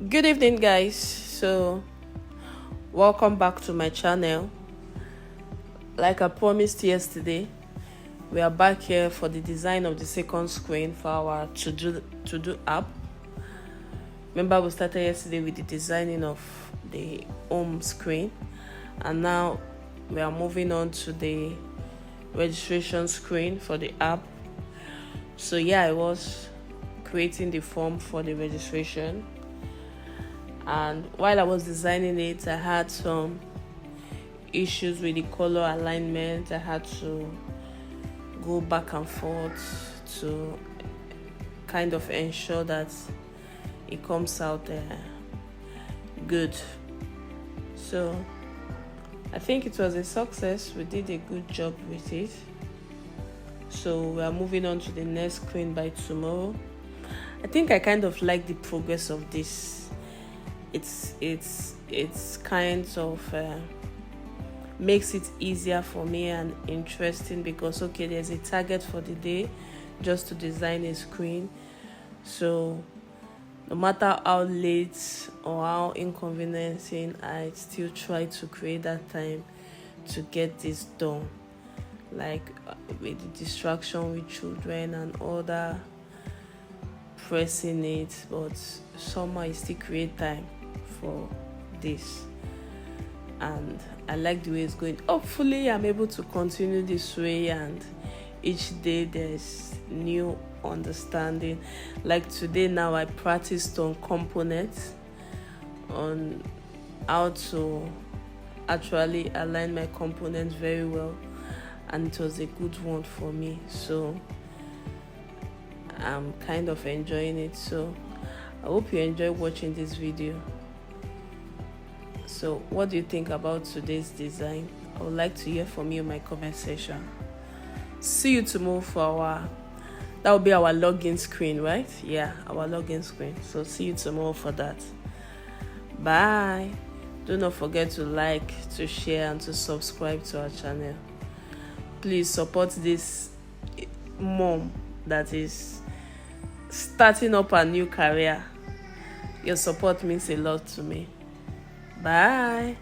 Good evening, guys. So welcome back to my channel. Like I promised yesterday, we are back here for the design of the second screen for our to-do app. Remember, we started yesterday with the designing of the home screen, and now we are moving on to the registration screen for the app. So yeah, I was creating the form for the registration, and while I was designing it, I had some issues with the color alignment. I had to go back and forth to kind of ensure that it comes out good. So I think it was a success. We did a good job with it. So we are moving on to the next screen by tomorrow. I think I kind of like the progress of this. It's kind of makes it easier for me and interesting, because okay, there's a target for the day just to design a screen. So no matter how late or how inconveniencing, I still try to create that time to get this done, like with the distraction with children and other pressing it, but somehow I still create time for this, and I like the way it's going. Hopefully I'm able to continue this way, and each day there's new understanding. Like today now, I practiced on components, on how to actually align my components very well, and it was a good one for me. So I'm kind of enjoying it. So I hope you enjoy watching this video. So what do you think about today's design? I would like to hear from you in my comment section. See you tomorrow for that will be our login screen, right? Yeah, our login screen. So see you tomorrow for that. Bye. Do not forget to like, to share, and to subscribe to our channel. Please support this mom that is starting up a new career. Your support means a lot to me. Bye.